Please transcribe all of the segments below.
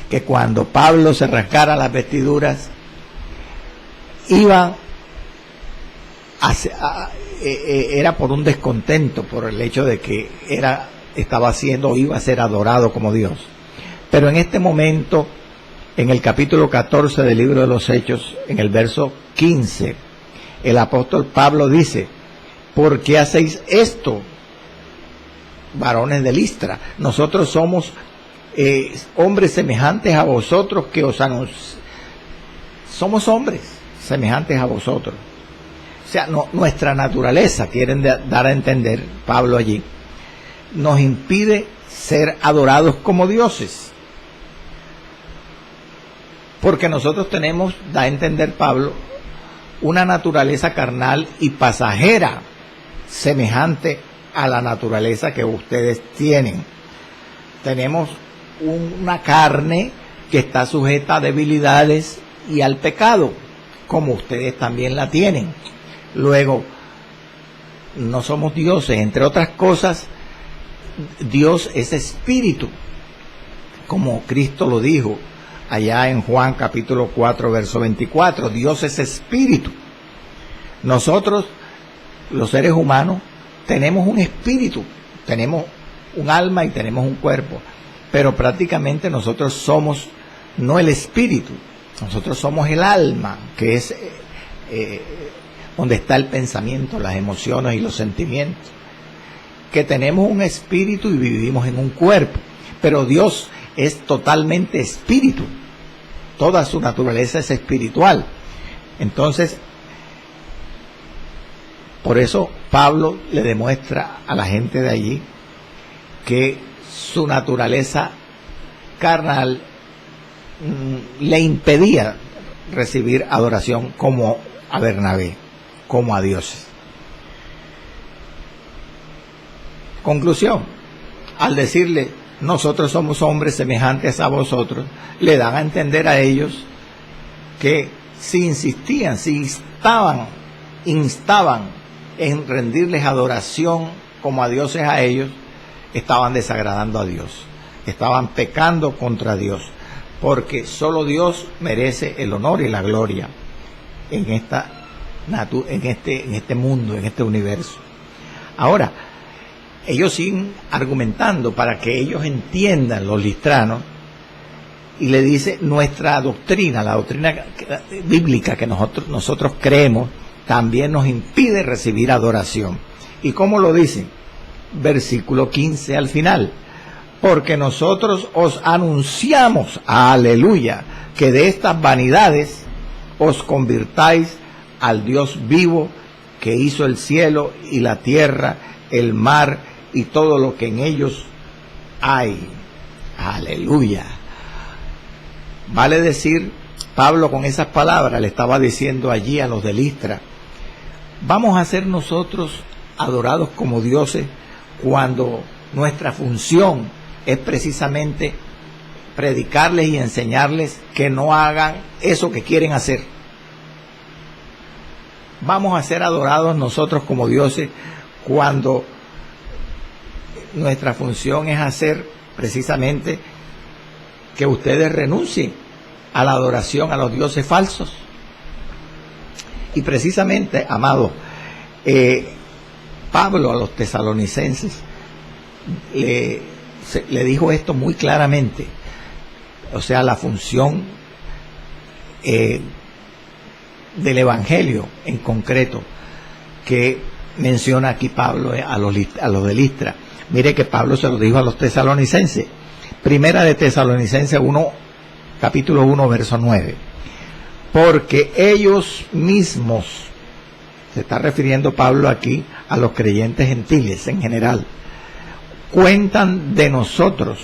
que cuando Pablo se rascara las vestiduras, era por un descontento, por el hecho de que estaba siendo o iba a ser adorado como Dios. Pero en este momento, en el capítulo 14 del libro de los Hechos, en el verso 15, el apóstol Pablo dice: ¿por qué hacéis esto, varones de Listra? Nosotros somos hombres semejantes a vosotros, somos hombres semejantes a vosotros. O sea, nuestra naturaleza, quieren dar a entender Pablo allí, nos impide ser adorados como dioses. Porque nosotros tenemos, da a entender Pablo, una naturaleza carnal y pasajera, semejante a la naturaleza que ustedes tienen. Tenemos una carne que está sujeta a debilidades y al pecado, como ustedes también la tienen. Luego, no somos dioses, entre otras cosas. Dios es espíritu, como Cristo lo dijo allá en Juan capítulo 4 verso 24. Dios es espíritu. Nosotros, los seres humanos, tenemos un espíritu, tenemos un alma y tenemos un cuerpo, pero prácticamente nosotros somos no el espíritu, nosotros somos el alma, que es donde está el pensamiento, las emociones y los sentimientos. Que tenemos un espíritu y vivimos en un cuerpo, pero Dios es totalmente espíritu, toda su naturaleza es espiritual. Entonces, por eso Pablo le demuestra a la gente de allí que su naturaleza carnal le impedía recibir adoración como a Bernabé, como a dioses. Conclusión: al decirle nosotros somos hombres semejantes a vosotros, le dan a entender a ellos que si insistían, si instaban en rendirles adoración como a dioses a ellos, estaban desagradando a Dios, estaban pecando contra Dios, porque solo Dios merece el honor y la gloria en este mundo, en este universo. Ahora, ellos siguen argumentando para que ellos entiendan, los listranos, y le dice: nuestra doctrina, la doctrina bíblica que nosotros creemos, también nos impide recibir adoración. ¿Y cómo lo dicen? Versículo 15 al final: porque nosotros os anunciamos, aleluya, que de estas vanidades os convirtáis al Dios vivo, que hizo el cielo y la tierra, el mar y todo lo que en ellos hay. Aleluya. Vale decir, Pablo con esas palabras le estaba diciendo allí a los de Listra: vamos a ser nosotros adorados como dioses cuando nuestra función es precisamente predicarles y enseñarles que no hagan eso que quieren hacer. Vamos a ser adorados nosotros como dioses cuando nuestra función es hacer precisamente que ustedes renuncien a la adoración a los dioses falsos. Y precisamente, amados, Pablo a los tesalonicenses le dijo esto muy claramente. O sea, la función del evangelio en concreto que menciona aquí Pablo a los de Listra. Mire que Pablo se lo dijo a los tesalonicenses. Primera de Tesalonicenses 1, capítulo 1, verso 9. Porque ellos mismos, se está refiriendo Pablo aquí a los creyentes gentiles en general, cuentan de nosotros,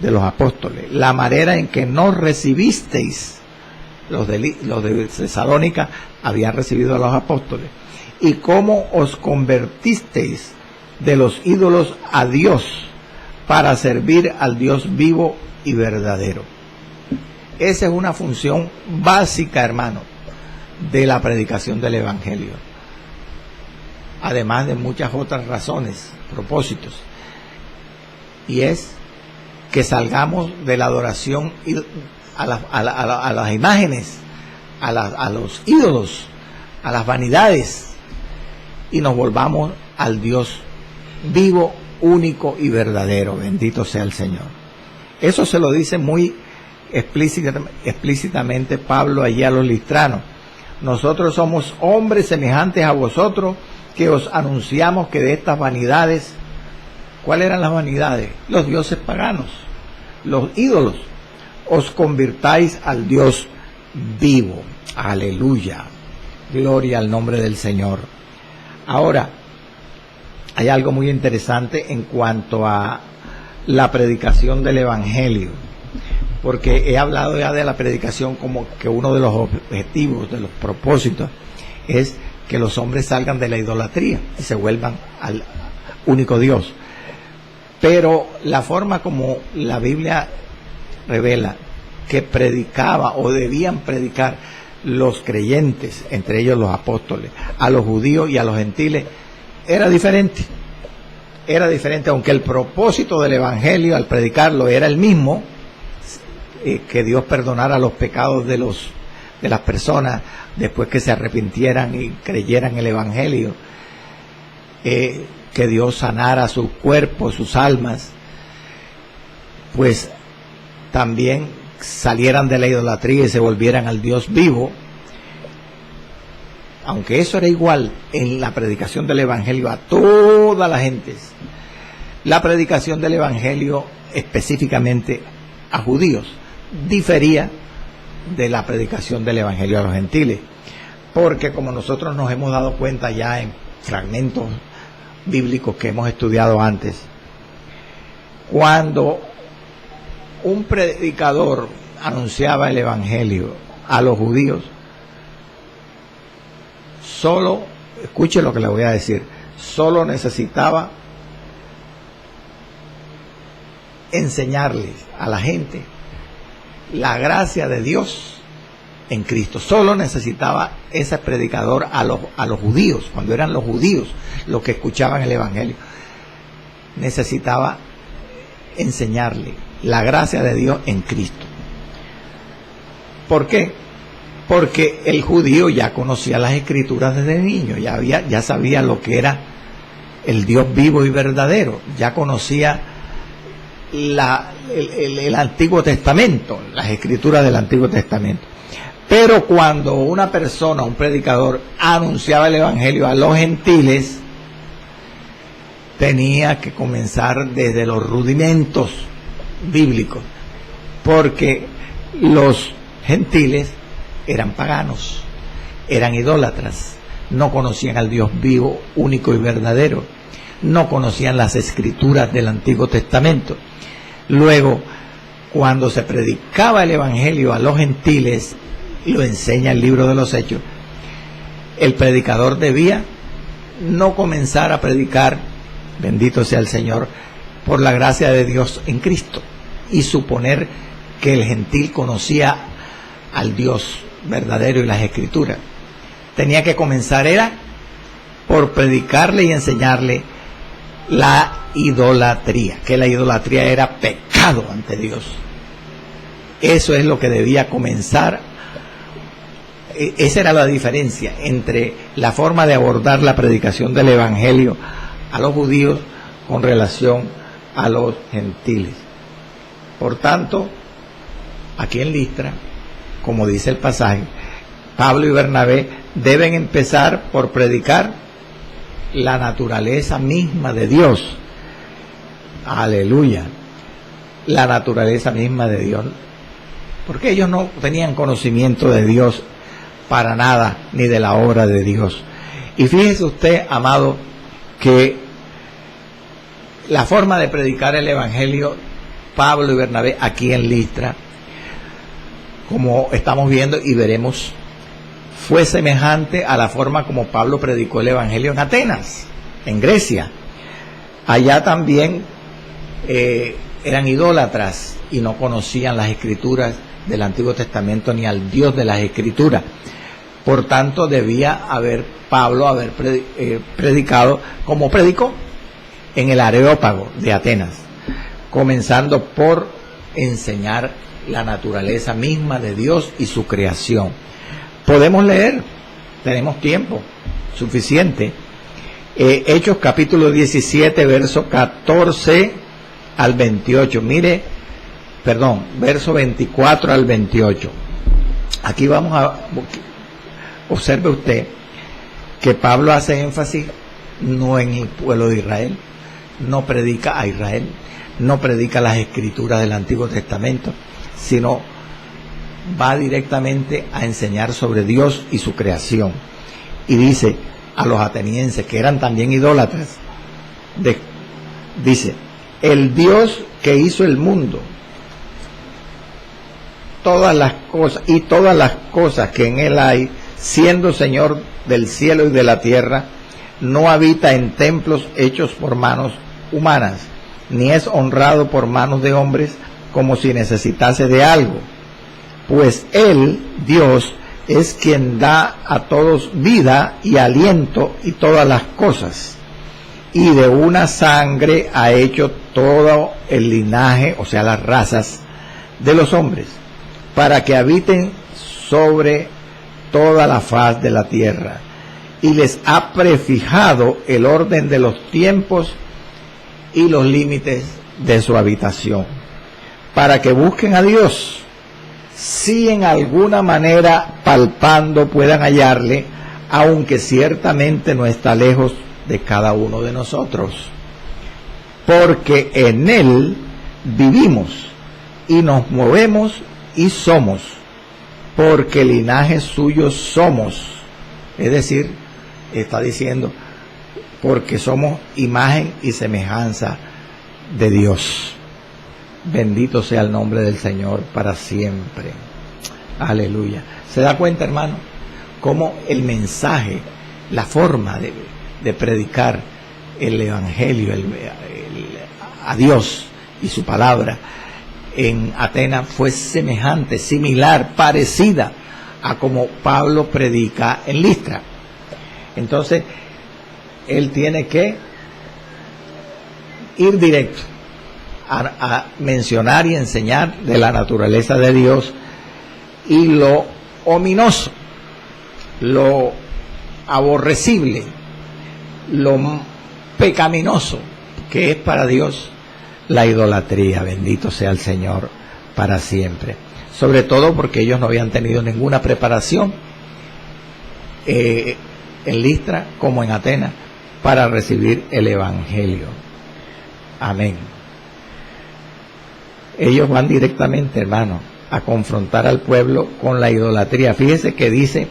de los apóstoles, la manera en que nos recibisteis. Los de Tesalónica habían recibido a los apóstoles, y cómo os convertisteis de los ídolos a Dios para servir al Dios vivo y verdadero. Esa es una función básica, hermano, de la predicación del evangelio, además de muchas otras razones, propósitos, y es que salgamos de la adoración a las imágenes, a los ídolos, a las vanidades, y nos volvamos al Dios vivo, único y verdadero. Bendito sea el Señor. Eso se lo dice muy explícitamente Pablo allí a los listranos. Nosotros somos hombres semejantes a vosotros, que os anunciamos que de estas vanidades, ¿cuáles eran las vanidades? Los dioses paganos, los ídolos, os convirtáis al Dios vivo. Aleluya, gloria al nombre del Señor. Ahora, hay algo muy interesante en cuanto a la predicación del Evangelio, porque he hablado ya de la predicación como que uno de los objetivos, de los propósitos, es que los hombres salgan de la idolatría y se vuelvan al único Dios. Pero la forma como la Biblia revela que predicaba o debían predicar los creyentes, entre ellos los apóstoles, a los judíos y a los gentiles, era diferente. Era diferente, aunque el propósito del Evangelio al predicarlo era el mismo, que Dios perdonara los pecados de las personas después que se arrepintieran y creyeran el Evangelio, que Dios sanara sus cuerpos, sus almas, pues también salieran de la idolatría y se volvieran al Dios vivo. Aunque eso era igual en la predicación del Evangelio a todas las gentes, la predicación del Evangelio específicamente a judíos difería de la predicación del Evangelio a los gentiles, porque como nosotros nos hemos dado cuenta ya en fragmentos bíblicos que hemos estudiado antes, cuando un predicador anunciaba el Evangelio a los judíos, solo, escuche lo que le voy a decir, solo necesitaba enseñarles a la gente la gracia de Dios en Cristo. Solo necesitaba ese predicador a los judíos, cuando eran los judíos los que escuchaban el Evangelio. Necesitaba enseñarle la gracia de Dios en Cristo. ¿Por qué? Porque el judío ya conocía las Escrituras desde niño, ya sabía lo que era el Dios vivo y verdadero, ya conocía el Antiguo Testamento, las Escrituras del Antiguo Testamento. Pero cuando una persona, un predicador, anunciaba el Evangelio a los gentiles, tenía que comenzar desde los rudimentos bíblicos, porque los gentiles eran paganos, eran idólatras, no conocían al Dios vivo, único y verdadero, no conocían las Escrituras del Antiguo Testamento. Luego, cuando se predicaba el Evangelio a los gentiles, lo enseña el libro de los Hechos, el predicador debía no comenzar a predicar, bendito sea el Señor, por la gracia de Dios en Cristo, y suponer que el gentil conocía al Dios verdadero y las Escrituras. Tenía que comenzar era por predicarle y enseñarle la idolatría, que la idolatría era pecado ante Dios. Eso es lo que debía comenzar. Esa era la diferencia entre la forma de abordar la predicación del Evangelio a los judíos con relación a los gentiles. Por tanto, aquí en Listra, como dice el pasaje, Pablo y Bernabé deben empezar por predicar la naturaleza misma de Dios. Aleluya. La naturaleza misma de Dios. Porque ellos no tenían conocimiento de Dios para nada, ni de la obra de Dios. Y fíjese usted, amado, que la forma de predicar el Evangelio, Pablo y Bernabé aquí en Listra, como estamos viendo y veremos, fue semejante a la forma como Pablo predicó el Evangelio en Atenas, en Grecia. Allá también eran idólatras y no conocían las Escrituras del Antiguo Testamento ni al Dios de las Escrituras. Por tanto, debía Pablo haber predicado como predicó en el Areópago de Atenas, comenzando por enseñar la naturaleza misma de Dios y su creación. Podemos leer, tenemos tiempo suficiente, Hechos capítulo 17, verso 14 al 28. Verso 24 al 28. Aquí vamos a, observe usted que Pablo hace énfasis no en el pueblo de Israel, no predica a Israel, no predica las escrituras del Antiguo Testamento, sino va directamente a enseñar sobre Dios y su creación. Y dice a los atenienses, que eran también idólatras, dice: el Dios que hizo el mundo, todas las cosas que en él hay, siendo Señor del cielo y de la tierra, no habita en templos hechos por manos humanas, ni es honrado por manos de hombres como si necesitase de algo, pues él, Dios, es quien da a todos vida y aliento y todas las cosas, y de una sangre ha hecho todo el linaje, o sea, las razas de los hombres, para que habiten sobre toda la faz de la tierra, y les ha prefijado el orden de los tiempos y los límites de su habitación, para que busquen a Dios, si en alguna manera palpando puedan hallarle, aunque ciertamente no está lejos de cada uno de nosotros, porque en él vivimos y nos movemos y somos, porque linaje suyo somos. Es decir, está diciendo, porque somos imagen y semejanza de Dios. Bendito sea el nombre del Señor para siempre. Aleluya. ¿Se da cuenta, hermano, cómo el mensaje, la forma de predicar el evangelio, a Dios y su palabra en Atenas fue semejante, similar, parecida a como Pablo predica en Listra? Entonces, él tiene que ir directo a mencionar y enseñar de la naturaleza de Dios y lo ominoso, lo aborrecible, lo pecaminoso que es para Dios la idolatría. Bendito sea el Señor para siempre. Sobre todo porque ellos no habían tenido ninguna preparación en Listra como en Atenas para recibir el evangelio. Amén. Ellos van directamente, hermano, a confrontar al pueblo con la idolatría. Fíjese que dice,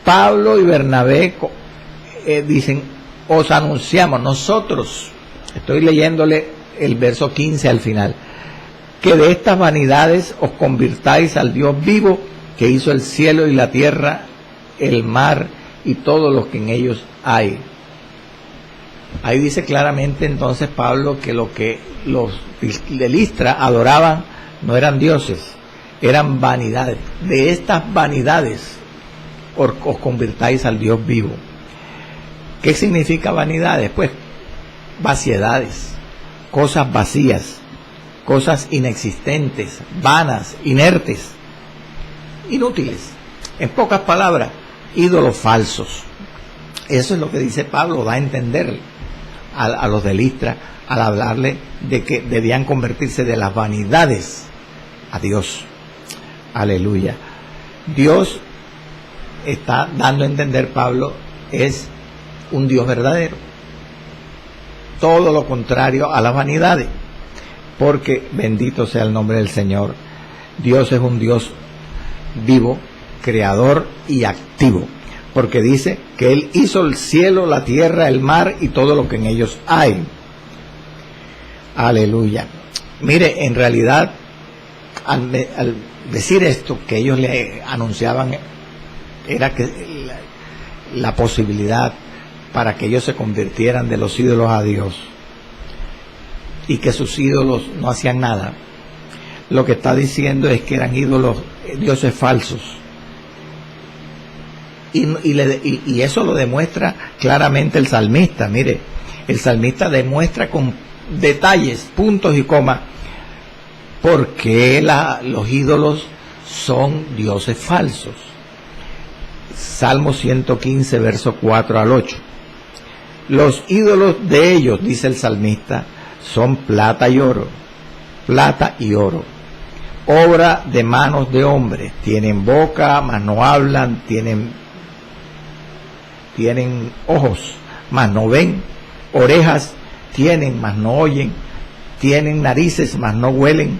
Pablo y Bernabé dicen, os anunciamos nosotros, estoy leyéndole el verso 15 al final, que de estas vanidades os convirtáis al Dios vivo, que hizo el cielo y la tierra, el mar y todo lo que en ellos hay. Ahí dice claramente entonces Pablo que lo que los de Listra adoraban no eran dioses, eran vanidades. De estas vanidades os convirtáis al Dios vivo. ¿Qué significa vanidades? Pues vaciedades, cosas vacías, cosas inexistentes, vanas, inertes, inútiles. En pocas palabras, ídolos falsos. Eso es lo que dice Pablo, da a entender a los de Listra al hablarle de que debían convertirse de las vanidades a Dios. Aleluya. Dios está dando a entender, Pablo, es un Dios verdadero. Todo lo contrario a las vanidades. Porque bendito sea el nombre del Señor. Dios es un Dios vivo, creador y activo. Porque dice que Él hizo el cielo, la tierra, el mar y todo lo que en ellos hay. Aleluya. Mire, en realidad, al decir esto, que ellos le anunciaban, era que la posibilidad para que ellos se convirtieran de los ídolos a Dios y que sus ídolos no hacían nada. Lo que está diciendo es que eran ídolos, dioses falsos. Y eso lo demuestra claramente el salmista. Mire, el salmista demuestra con detalles, puntos y comas, porque los ídolos son dioses falsos. Salmo 115, verso 4 al 8. Los ídolos de ellos, dice el salmista, son plata y oro, obra de manos de hombres. Tienen boca, mas no hablan, tienen ojos, mas no ven, orejas tienen, mas no oyen, tienen narices, mas no huelen,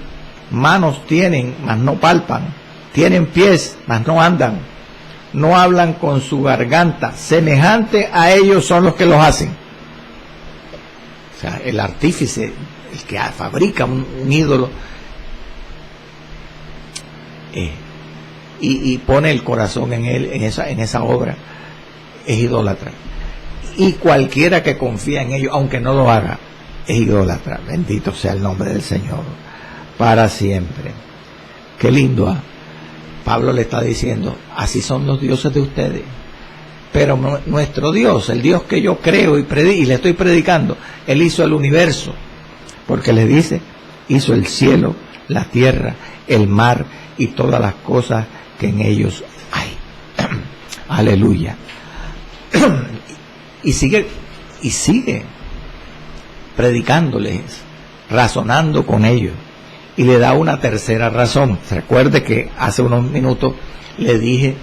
manos tienen, mas no palpan, tienen pies, mas no andan, no hablan con su garganta, semejante a ellos son los que los hacen. O sea, el artífice, el que fabrica un ídolo, y pone el corazón en él, en esa obra, es idólatra. Y cualquiera que confía en ello, aunque no lo haga, es idólatra. Bendito sea el nombre del Señor para siempre. Qué lindo, ¿eh? Pablo le está diciendo, así son los dioses de ustedes, pero nuestro Dios, el Dios que yo creo y le estoy predicando, Él hizo el universo, porque le dice, hizo el cielo, la tierra, el mar y todas las cosas que en ellos hay. Aleluya. Y sigue predicándoles, razonando con ellos, y le da una tercera razón. Recuerde que hace unos minutos le dije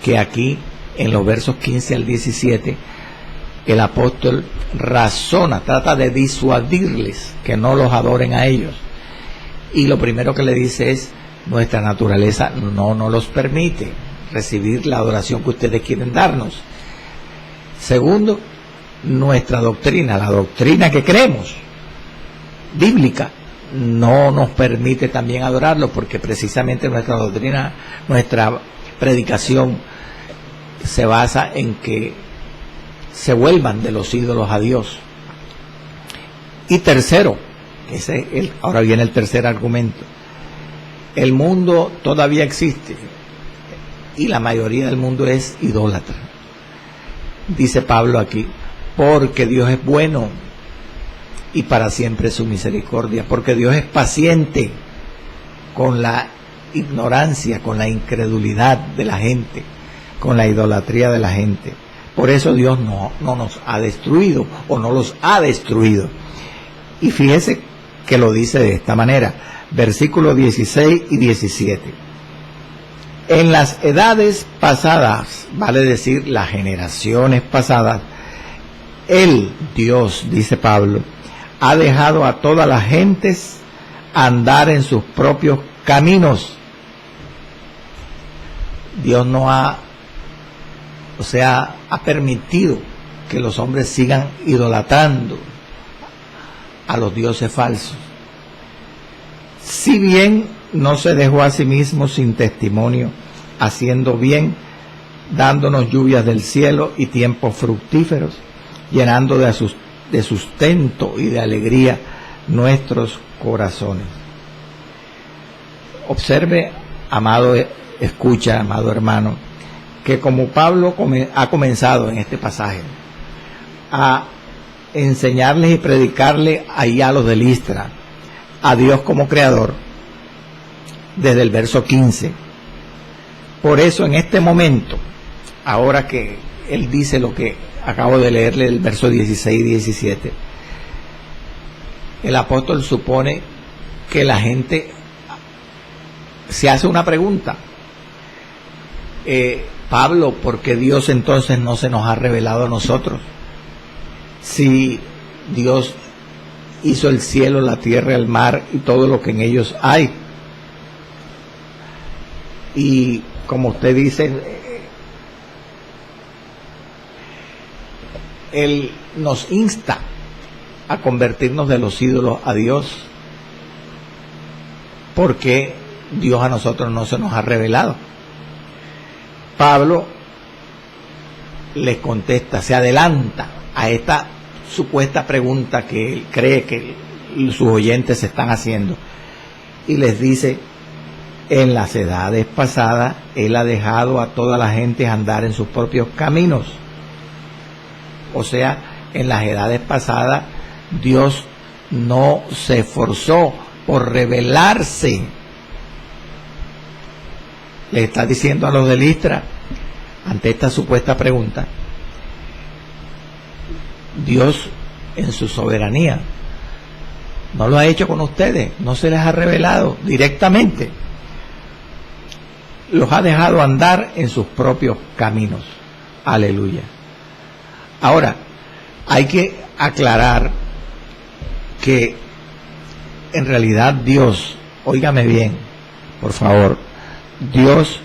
que aquí en los versos 15 al 17 el apóstol razona, trata de disuadirles que no los adoren a ellos, y lo primero que le dice es, nuestra naturaleza no nos los permite recibir la adoración que ustedes quieren darnos. Segundo, nuestra doctrina, la doctrina que creemos, bíblica, no nos permite también adorarlo, porque precisamente nuestra doctrina, nuestra predicación se basa en que se vuelvan de los ídolos a Dios. Y tercero, ahora viene el tercer argumento, el mundo todavía existe y la mayoría del mundo es idólatra. Dice Pablo aquí, porque Dios es bueno y para siempre su misericordia, porque Dios es paciente con la ignorancia, con la incredulidad de la gente, con la idolatría de la gente. Por eso Dios no nos ha destruido, o no los ha destruido. Y fíjese que lo dice de esta manera, versículos 16 y 17. En las edades pasadas, vale decir las generaciones pasadas, el Dios, dice Pablo, ha dejado a todas las gentes andar en sus propios caminos. Dios no ha permitido que los hombres sigan idolatrando a los dioses falsos. Si bien no se dejó a sí mismo sin testimonio, haciendo bien, dándonos lluvias del cielo y tiempos fructíferos, llenando de sustento y de alegría nuestros corazones. Observe, amado, escucha, amado hermano, que como Pablo ha comenzado en este pasaje a enseñarles y predicarle allá a los de Listra a Dios como creador, desde el verso 15. Por eso en este momento, ahora que él dice lo que acabo de leerle, el verso 16 y 17, el apóstol supone que la gente se hace una pregunta. Pablo, ¿por qué Dios entonces no se nos ha revelado a nosotros? Si Dios hizo el cielo, la tierra, el mar y todo lo que en ellos hay. Y como usted dice, Él nos insta a convertirnos de los ídolos a Dios, porque Dios a nosotros no se nos ha revelado. Pablo les contesta, se adelanta a esta supuesta pregunta que él cree que sus oyentes se están haciendo, y les dice, en las edades pasadas Él ha dejado a toda la gente andar en sus propios caminos. O sea, en las edades pasadas Dios no se esforzó por revelarse. Le está diciendo a los de Listra, ante esta supuesta pregunta, Dios en su soberanía no lo ha hecho con ustedes, no se les ha revelado directamente, los ha dejado andar en sus propios caminos. Aleluya. Ahora, hay que aclarar que en realidad Dios, óigame bien, por favor, Dios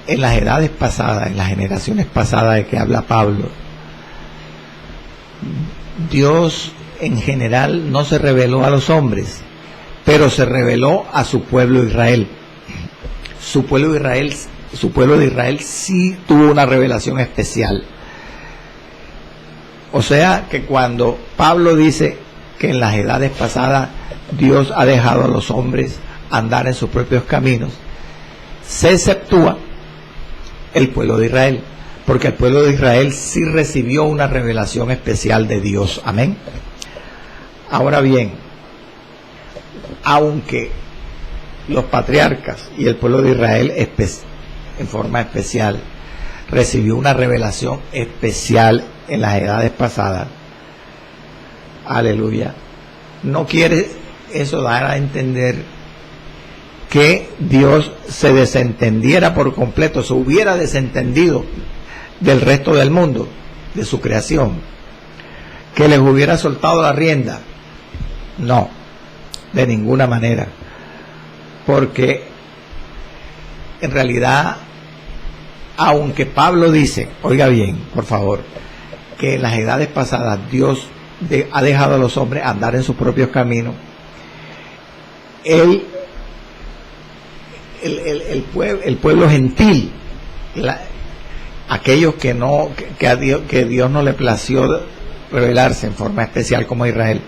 en las edades pasadas, en las generaciones pasadas de que habla Pablo, Dios en general no se reveló a los hombres, pero se reveló a su pueblo Israel. Su pueblo de Israel sí tuvo una revelación especial. O sea que cuando Pablo dice que en las edades pasadas Dios ha dejado a los hombres andar en sus propios caminos, se exceptúa el pueblo de Israel, porque el pueblo de Israel sí recibió una revelación especial de Dios. Amén. Ahora bien, aunque los patriarcas y el pueblo de Israel en forma especial recibió una revelación especial en las edades pasadas, aleluya, no quiere eso dar a entender que Dios se desentendiera por completo, se hubiera desentendido del resto del mundo, de su creación, que les hubiera soltado la rienda. No, de ninguna manera, porque en realidad, aunque Pablo dice, oiga bien, por favor, que en las edades pasadas Dios ha dejado a los hombres andar en sus propios caminos, el pueblo gentil, aquellos que Dios no le plació revelarse en forma especial como Israel,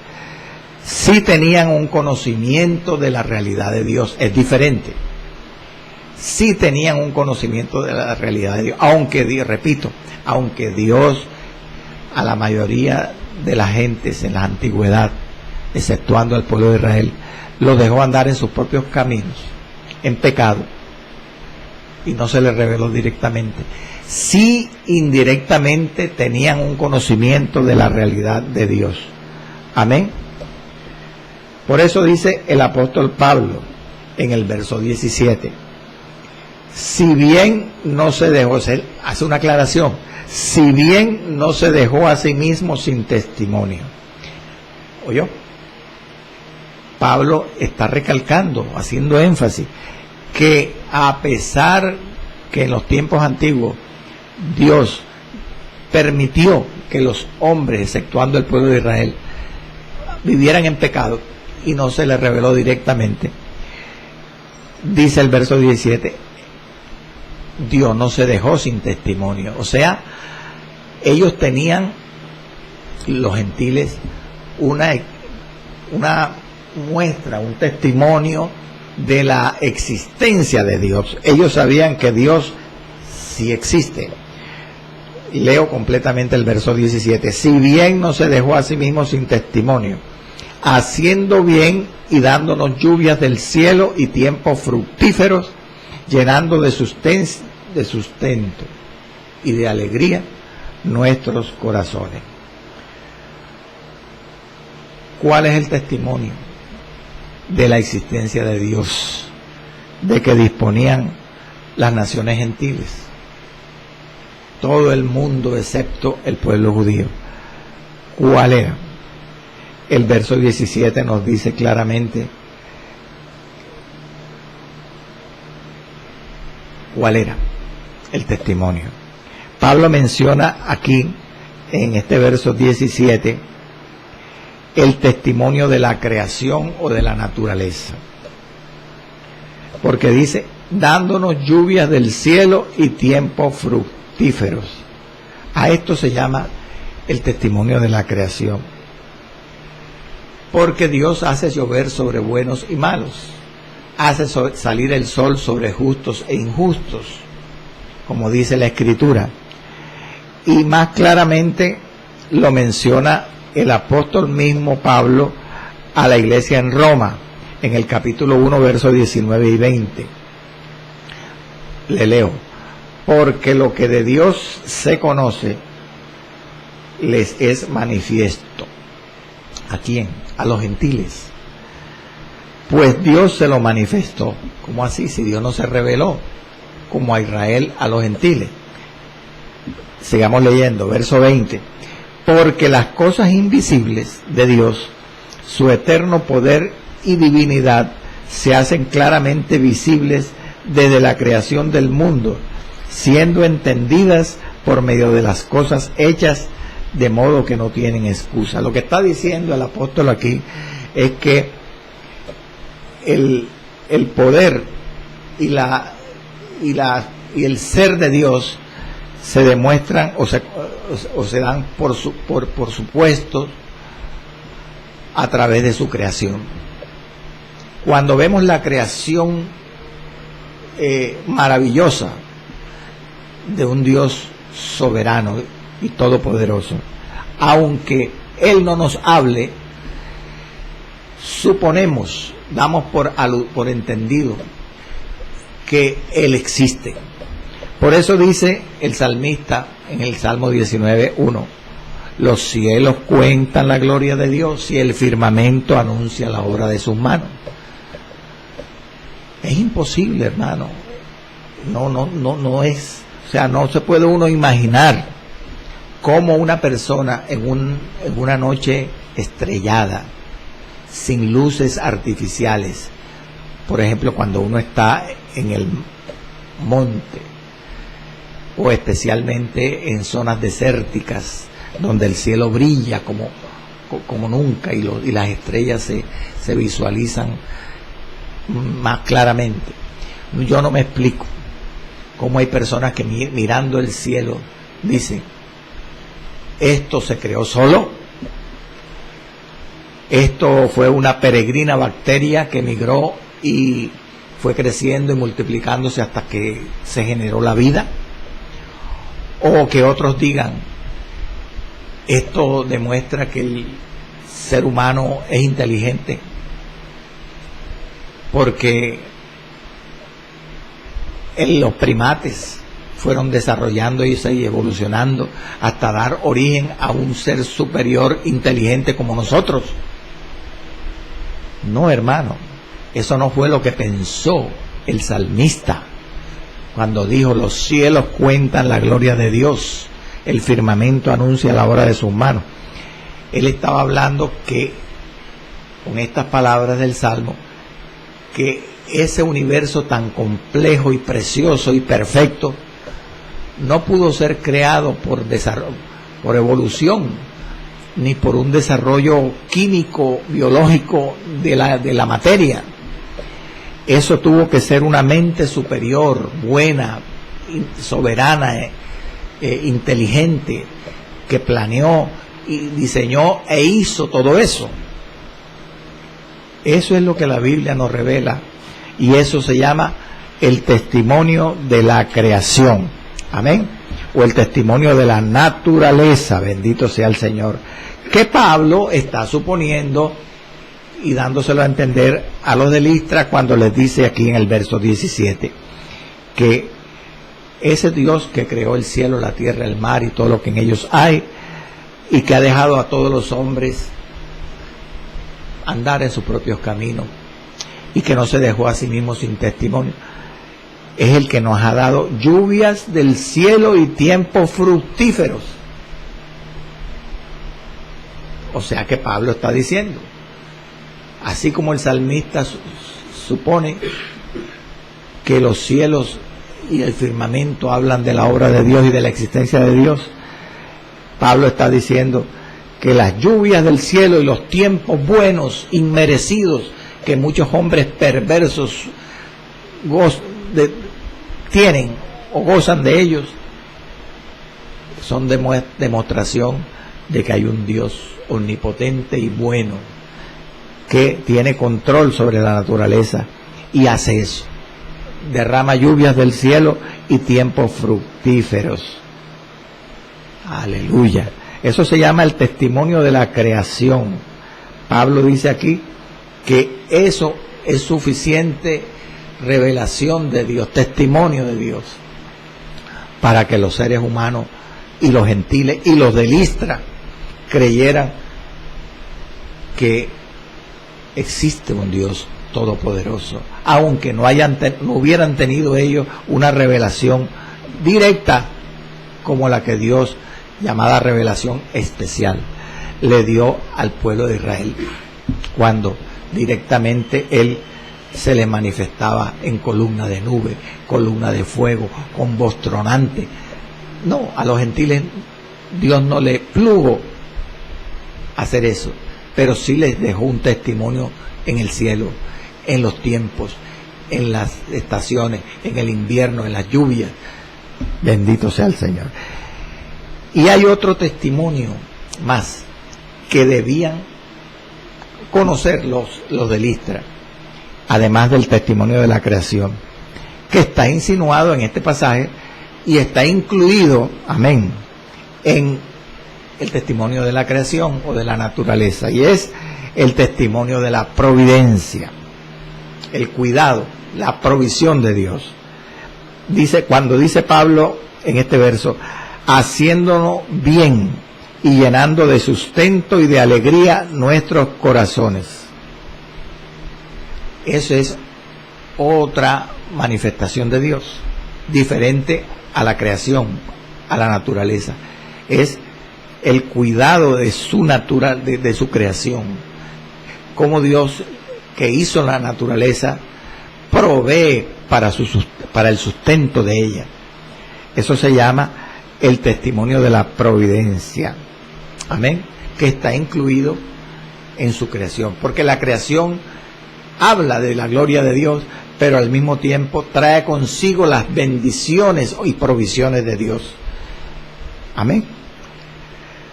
sí tenían un conocimiento de la realidad de Dios. Es diferente. Sí tenían un conocimiento de la realidad de Dios, aunque Dios a la mayoría de las gentes en la antigüedad, exceptuando al pueblo de Israel, los dejó andar en sus propios caminos, en pecado, y no se les reveló directamente. Sí, indirectamente tenían un conocimiento de la realidad de Dios. Amén. Por eso dice el apóstol Pablo en el verso 17, si bien no se dejó, hace una aclaración, si bien no se dejó a sí mismo sin testimonio. ¿Oyó? Pablo está recalcando, haciendo énfasis, que a pesar que en los tiempos antiguos Dios permitió que los hombres, exceptuando el pueblo de Israel, vivieran en pecado y no se les reveló directamente, dice el verso 17, Dios no se dejó sin testimonio. O sea, ellos tenían, los gentiles, una muestra, un testimonio de la existencia de Dios. Ellos sabían que Dios sí existe. Leo completamente el verso 17. Si bien no se dejó a sí mismo sin testimonio, haciendo bien y dándonos lluvias del cielo y tiempos fructíferos, llenando de sustento y de alegría nuestros corazones. ¿Cuál es el testimonio de la existencia de Dios? De que disponían las naciones gentiles, todo el mundo excepto el pueblo judío. ¿Cuál era? El verso 17 nos dice claramente cuál era el testimonio. Pablo menciona aquí, en este verso 17, el testimonio de la creación o de la naturaleza. Porque dice, dándonos lluvias del cielo y tiempos fructíferos. A esto se llama el testimonio de la creación. Porque Dios hace llover sobre buenos y malos, hace salir el sol sobre justos e injustos, como dice la Escritura. Y más claramente lo menciona el apóstol mismo Pablo a la iglesia en Roma, en el capítulo 1, versos 19 y 20. Le leo: porque lo que de Dios se conoce les es manifiesto. ¿A quién? A los gentiles. Pues Dios se lo manifestó. ¿Cómo así? Si Dios no se reveló como a Israel, a los gentiles. Sigamos leyendo, verso 20. Porque las cosas invisibles de Dios, su eterno poder y divinidad, se hacen claramente visibles desde la creación del mundo, siendo entendidas por medio de las cosas hechas, de modo que no tienen excusa. Lo que está diciendo el apóstol aquí es que el poder y el ser de Dios se demuestran o se dan por supuesto a través de su creación. Cuando vemos la creación maravillosa de un Dios soberano y todopoderoso, aunque Él no nos hable, suponemos, damos por entendido que Él existe. Por eso dice el salmista en el Salmo 19:1: los cielos cuentan la gloria de Dios y el firmamento anuncia la obra de sus manos. Es imposible, hermano. No es, o sea, no se puede uno imaginar cómo una persona en una noche estrellada, sin luces artificiales, por ejemplo, cuando uno está en el monte, o especialmente en zonas desérticas, donde el cielo brilla como nunca y las estrellas se visualizan más claramente. Yo no me explico cómo hay personas que mirando el cielo dicen: esto se creó solo, esto fue una peregrina bacteria que migró y fue creciendo y multiplicándose hasta que se generó la vida. O que otros digan: esto demuestra que el ser humano es inteligente, porque los primates fueron desarrollándose y evolucionando hasta dar origen a un ser superior inteligente como nosotros. No, hermano, eso no fue lo que pensó el salmista cuando dijo: los cielos cuentan la gloria de Dios, el firmamento anuncia la obra de sus manos. Él estaba hablando que, con estas palabras del Salmo, que ese universo tan complejo y precioso y perfecto no pudo ser creado por evolución, ni por un desarrollo químico, biológico de la materia. Eso tuvo que ser una mente superior, buena, soberana, inteligente, que planeó y diseñó e hizo todo eso. Eso es lo que la Biblia nos revela, y eso se llama el testimonio de la creación. Amén. O el testimonio de la naturaleza, bendito sea el Señor, que Pablo está suponiendo y dándoselo a entender a los de Listra cuando les dice aquí en el verso 17 que ese Dios que creó el cielo, la tierra, el mar y todo lo que en ellos hay, y que ha dejado a todos los hombres andar en sus propios caminos, y que no se dejó a sí mismo sin testimonio, es el que nos ha dado lluvias del cielo y tiempos fructíferos. O sea que Pablo está diciendo, así como el salmista supone que los cielos y el firmamento hablan de la obra de Dios y de la existencia de Dios, Pablo está diciendo que las lluvias del cielo y los tiempos buenos, inmerecidos, que muchos hombres perversos tienen o gozan de ellos, son demostración de que hay un Dios omnipotente y bueno que tiene control sobre la naturaleza y hace eso, derrama lluvias del cielo y tiempos fructíferos. Aleluya. Eso se llama el testimonio de la creación. Pablo dice aquí que eso es suficiente revelación de Dios, testimonio de Dios, para que los seres humanos y los gentiles y los de Listra creyeran que existe un Dios todopoderoso, aunque no hubieran tenido ellos una revelación directa como la que Dios, llamada revelación especial, le dio al pueblo de Israel, cuando directamente Él se le manifestaba en columna de nube, columna de fuego, con voz tronante. No, a los gentiles Dios no le plugo hacer eso, pero sí les dejó un testimonio en el cielo, en los tiempos, en las estaciones, en el invierno, en las lluvias. Bendito sea el Señor. Y hay otro testimonio más que debían conocer los de Listra, además del testimonio de la creación, que está insinuado en este pasaje y está incluido, amén, en el testimonio de la creación o de la naturaleza, y es el testimonio de la providencia, el cuidado, la provisión de Dios. Cuando dice Pablo en este verso, haciéndonos bien y llenando de sustento y de alegría nuestros corazones. Eso es otra manifestación de Dios, diferente a la creación, a la naturaleza. Es el cuidado de su de su creación. Como Dios, que hizo la naturaleza, provee para el sustento de ella. Eso se llama el testimonio de la providencia. Amén. Que está incluido en su creación. Porque la creación habla de la gloria de Dios, pero al mismo tiempo trae consigo las bendiciones y provisiones de Dios. Amén.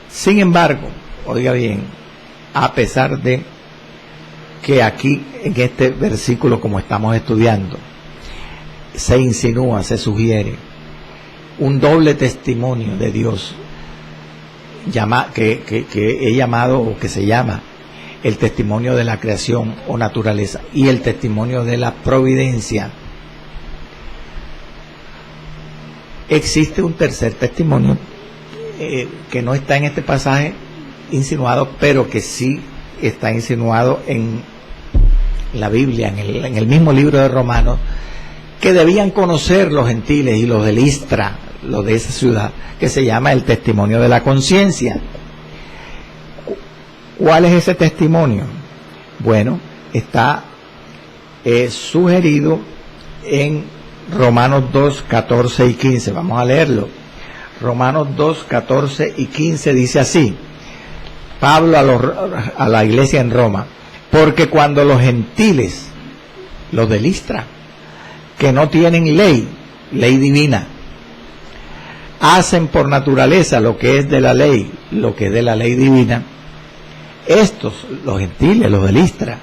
Sin embargo, oiga bien, a pesar de que aquí en este versículo, como estamos estudiando, se insinúa, se sugiere un doble testimonio de Dios, que he llamado, o que se llama el testimonio de la creación o naturaleza, y el testimonio de la providencia. Existe un tercer testimonio que no está en este pasaje insinuado, pero que sí está insinuado en la Biblia, en el mismo libro de Romanos, que debían conocer los gentiles y los de Listra, los de esa ciudad, que se llama el testimonio de la conciencia. ¿Cuál es ese testimonio? Bueno, está sugerido en Romanos 2, 14 y 15. Vamos a leerlo. Romanos 2, 14 y 15 dice así: Pablo a la iglesia en Roma, porque cuando los gentiles, los de Listra, que no tienen ley divina, hacen por naturaleza lo que es de la ley, lo que es de la ley divina, estos, los gentiles, los de Listra,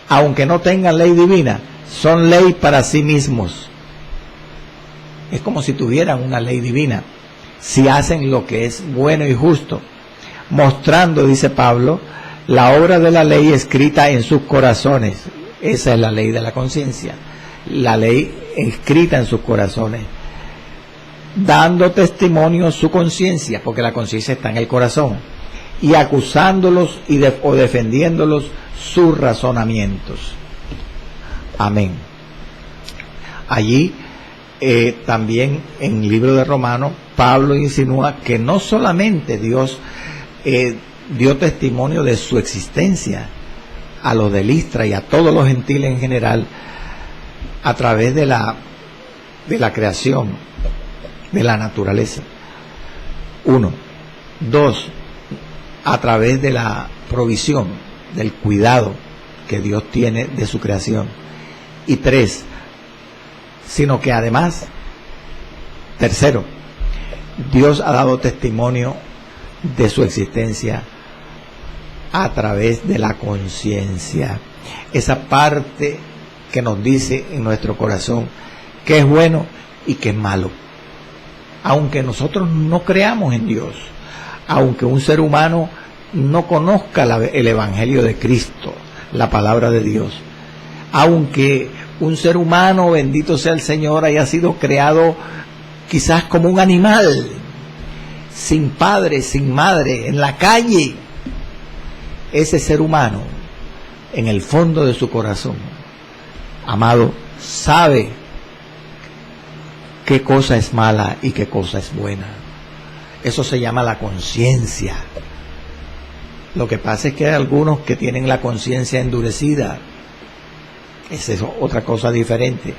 aunque no tengan ley divina, son ley para sí mismos. Es como si tuvieran una ley divina, si hacen lo que es bueno y justo, mostrando, dice Pablo, la obra de la ley escrita en sus corazones. Esa es la ley de la conciencia, la ley escrita en sus corazones, dando testimonio su conciencia, porque la conciencia está en el corazón, y acusándolos o defendiéndolos sus razonamientos. Amén. Allí también en el libro de Romanos, Pablo insinúa que no solamente Dios dio testimonio de su existencia a los de Listra y a todos los gentiles en general a través de la creación, de la naturaleza. 1. 2. A través de la provisión, del cuidado que Dios tiene de su creación. Y 3. Sino que además, tercero, Dios ha dado testimonio de su existencia a través de la conciencia. Esa parte que nos dice en nuestro corazón qué es bueno y qué es malo. Aunque nosotros no creamos en Dios, aunque un ser humano no conozca el Evangelio de Cristo, la palabra de Dios, aunque un ser humano, bendito sea el Señor, haya sido creado quizás como un animal, sin padre, sin madre, en la calle, ese ser humano, en el fondo de su corazón, amado, sabe qué cosa es mala y qué cosa es buena. Eso se llama la conciencia. Lo que pasa es que hay algunos que tienen la conciencia endurecida. Esa es otra cosa diferente.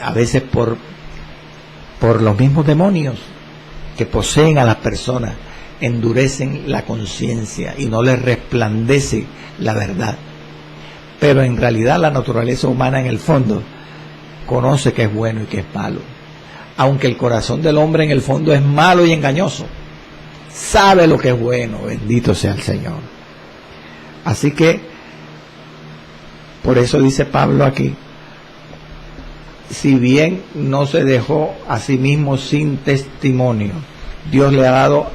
A veces por los mismos demonios que poseen a las personas, endurecen la conciencia y no les resplandece la verdad. Pero en realidad la naturaleza humana en el fondo conoce que es bueno y que es malo. Aunque el corazón del hombre en el fondo es malo y engañoso, sabe lo que es bueno, bendito sea el Señor. Así que, por eso dice Pablo aquí, si bien no se dejó a sí mismo sin testimonio, Dios le ha dado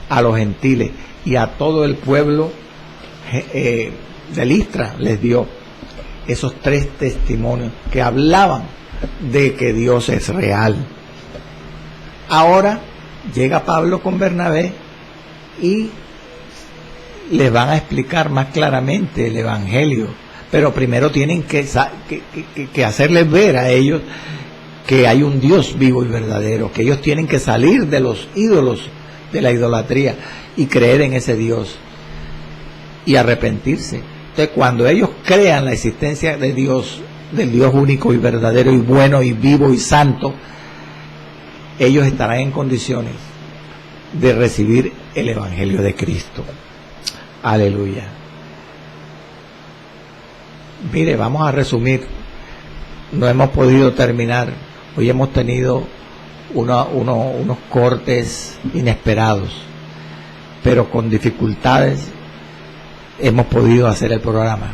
a los gentiles y a todo el pueblo de Listra, les dio esos 3 testimonios que hablaban de que Dios es real. Ahora llega Pablo con Bernabé y les van a explicar más claramente el Evangelio, pero primero tienen que hacerles ver a ellos que hay un Dios vivo y verdadero, que ellos tienen que salir de los ídolos, de la idolatría, y creer en ese Dios y arrepentirse. Entonces, cuando ellos crean la existencia de Dios, del Dios único y verdadero y bueno y vivo y santo, ellos estarán en condiciones de recibir el Evangelio de Cristo. Aleluya. Mire, vamos a resumir. No hemos podido terminar. Hoy hemos tenido unos cortes inesperados, pero con dificultades hemos podido hacer el programa.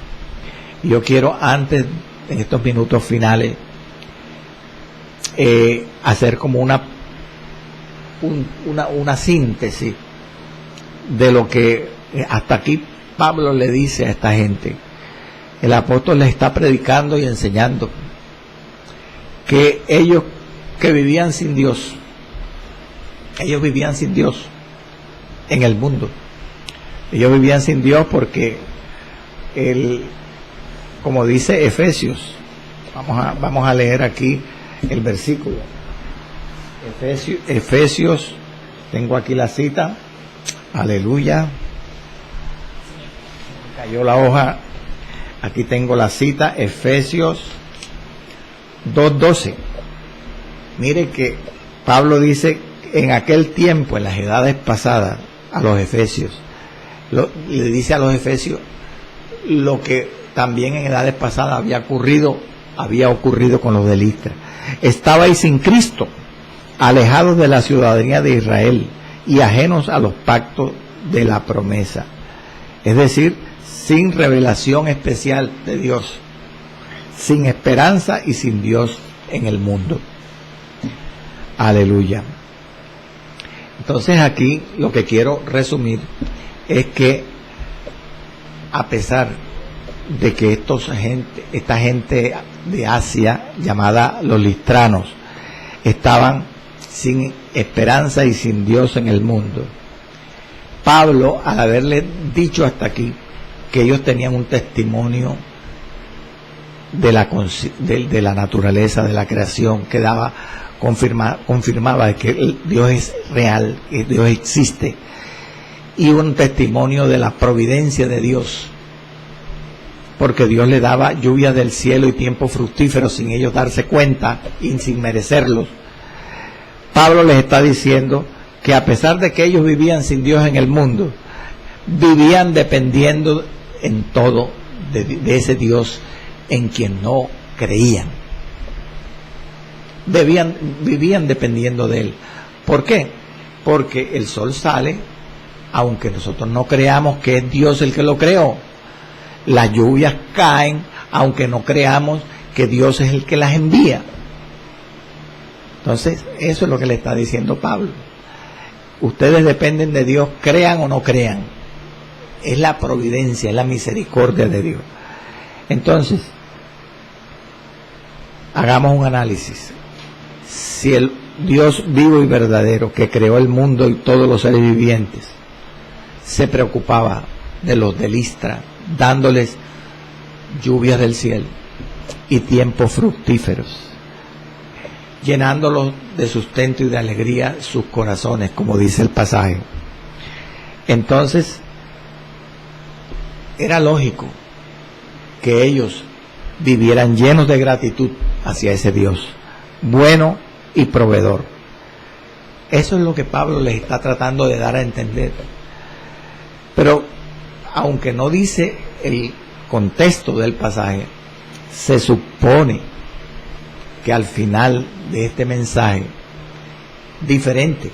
Yo quiero, antes, en estos minutos finales, hacer como una síntesis de lo que hasta aquí Pablo le dice a esta gente. El apóstol les está predicando y enseñando que ellos que vivían sin Dios, ellos vivían sin Dios en el mundo. Ellos vivían sin Dios porque como dice Efesios, vamos a leer aquí el versículo. Efesios, tengo aquí la cita, aleluya, cayó la hoja, aquí tengo la cita, Efesios 2:12. Mire que Pablo dice, en aquel tiempo, en las edades pasadas, a los efesios, le dice a los efesios lo que también en edades pasadas había ocurrido con los de Listra. Estabais sin Cristo, alejados de la ciudadanía de Israel y ajenos a los pactos de la promesa, es decir, sin revelación especial de Dios, sin esperanza y sin Dios en el mundo. Aleluya. Entonces aquí lo que quiero resumir es que a pesar de que esta gente de Asia, llamada los listranos, estaban sin esperanza y sin Dios en el mundo, Pablo, al haberle dicho hasta aquí que ellos tenían un testimonio de la naturaleza, de la creación, que confirmaba que Dios es real, que Dios existe, y un testimonio de la providencia de Dios, porque Dios le daba lluvia del cielo y tiempo fructífero sin ellos darse cuenta y sin merecerlos. Pablo les está diciendo que a pesar de que ellos vivían sin Dios en el mundo, vivían dependiendo en todo de ese Dios en quien no creían. Vivían dependiendo de Él. ¿Por qué? Porque el sol sale, aunque nosotros no creamos que es Dios el que lo creó. Las lluvias caen, aunque no creamos que Dios es el que las envía. Entonces, eso es lo que le está diciendo Pablo. Ustedes dependen de Dios, crean o no crean. Es la providencia, es la misericordia de Dios. Entonces, hagamos un análisis. Si el Dios vivo y verdadero que creó el mundo y todos los seres vivientes se preocupaba de los de Listra, dándoles lluvias del cielo y tiempos fructíferos, llenándolos de sustento y de alegría sus corazones, como dice el pasaje, entonces era lógico que ellos vivieran llenos de gratitud hacia ese Dios bueno y proveedor. Eso es lo que Pablo les está tratando de dar a entender. Pero aunque no dice el contexto del pasaje, se supone que al final de este mensaje, diferente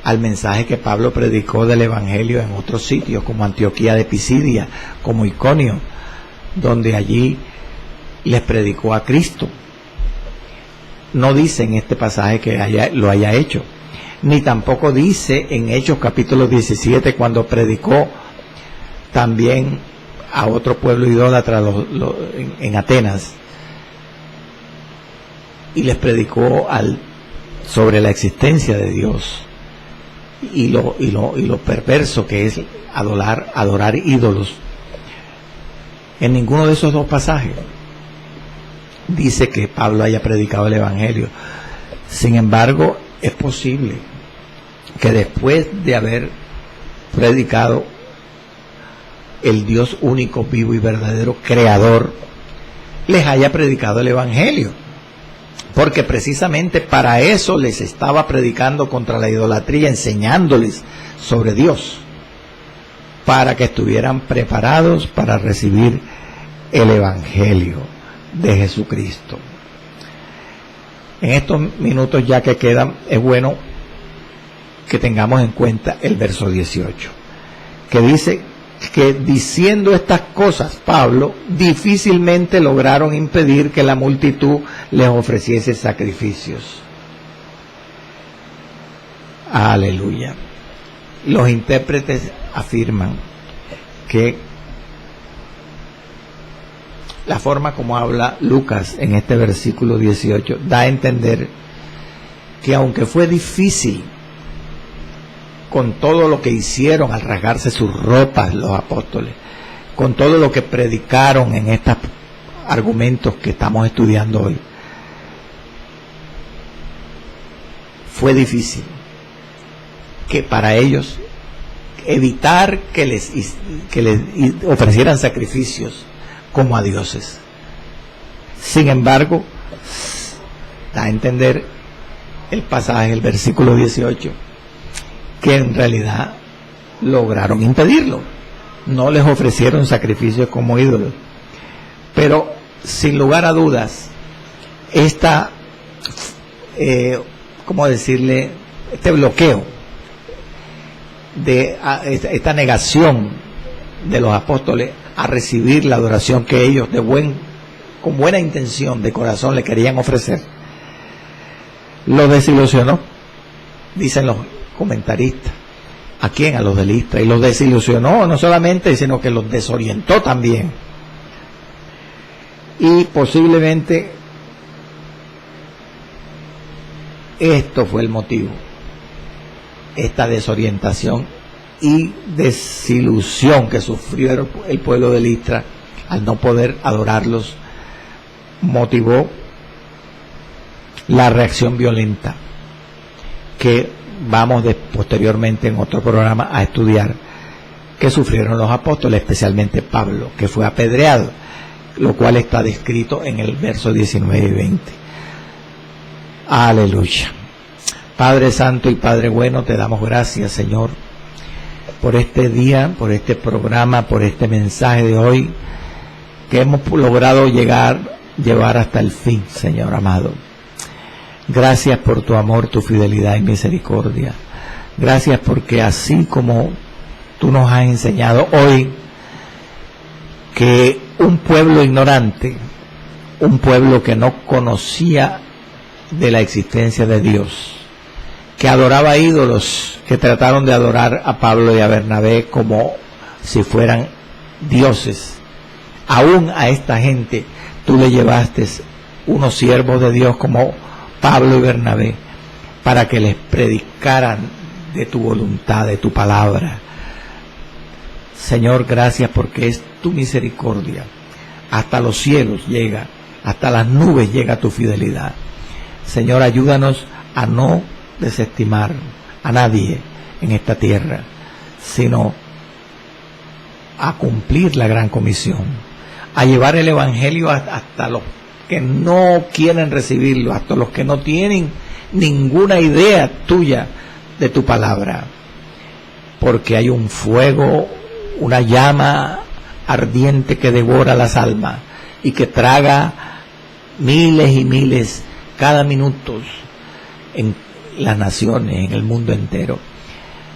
al mensaje que Pablo predicó del Evangelio en otros sitios, como Antioquía de Pisidia, como Iconio, donde allí les predicó a Cristo. No dice en este pasaje que lo haya hecho, ni tampoco dice en Hechos capítulo 17 cuando predicó también a otro pueblo idólatra en Atenas, y les predicó sobre la existencia de Dios y lo perverso que es adorar ídolos. En ninguno de esos dos pasajes dice que Pablo haya predicado el Evangelio. Sin embargo, es posible que después de haber predicado el Dios único, vivo y verdadero, creador, les haya predicado el Evangelio, porque precisamente para eso les estaba predicando contra la idolatría, enseñándoles sobre Dios, para que estuvieran preparados para recibir el Evangelio de Jesucristo. En estos minutos ya que quedan, es bueno que tengamos en cuenta el verso 18, que dice que diciendo estas cosas, Pablo, difícilmente lograron impedir que la multitud les ofreciese sacrificios. Aleluya. Los intérpretes afirman que la forma como habla Lucas en este versículo 18 da a entender que aunque fue difícil con todo lo que hicieron al rasgarse sus ropas los apóstoles, con todo lo que predicaron en estos argumentos que estamos estudiando hoy, fue difícil que para ellos evitar que les ofrecieran sacrificios como a dioses. Sin embargo, da a entender el pasaje, el versículo 18, que en realidad lograron impedirlo. No les ofrecieron sacrificios como ídolos. Pero sin lugar a dudas, ¿cómo decirle? Este bloqueo, esta negación de los apóstoles a recibir la adoración que ellos con buena intención de corazón le querían ofrecer, los desilusionó, dicen los comentaristas. ¿A quién? A los de Listra. Y los desilusionó no solamente, sino que los desorientó también. Y posiblemente esto fue el motivo, esta desorientación y desilusión que sufrió el pueblo de Listra al no poder adorarlos, motivó la reacción violenta que vamos posteriormente en otro programa a estudiar, que sufrieron los apóstoles, especialmente Pablo, que fue apedreado, lo cual está descrito en el verso 19 y 20. Aleluya. Padre Santo y Padre Bueno, te damos gracias, Señor, por este día, por este programa, por este mensaje de hoy, que hemos logrado llevar hasta el fin, Señor amado. Gracias por tu amor, tu fidelidad y misericordia. Gracias porque así como tú nos has enseñado hoy que un pueblo ignorante, un pueblo que no conocía de la existencia de Dios, que adoraba ídolos, que trataron de adorar a Pablo y a Bernabé como si fueran dioses. Aún a esta gente tú le llevaste unos siervos de Dios como Pablo y Bernabé para que les predicaran de tu voluntad, de tu palabra. Señor, gracias porque es tu misericordia. Hasta los cielos llega, hasta las nubes llega tu fidelidad. Señor, ayúdanos a no desestimar a nadie en esta tierra, sino a cumplir la gran comisión, a llevar el evangelio hasta los que no quieren recibirlo, hasta los que no tienen ninguna idea tuya de tu palabra, porque hay un fuego, una llama ardiente que devora las almas y que traga miles y miles cada minuto en las naciones, en el mundo entero.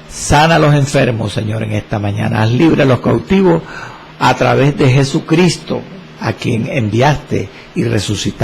Sana a los enfermos, Señor, en esta mañana. Haz libre a los cautivos a través de Jesucristo, a quien enviaste y resucitaste.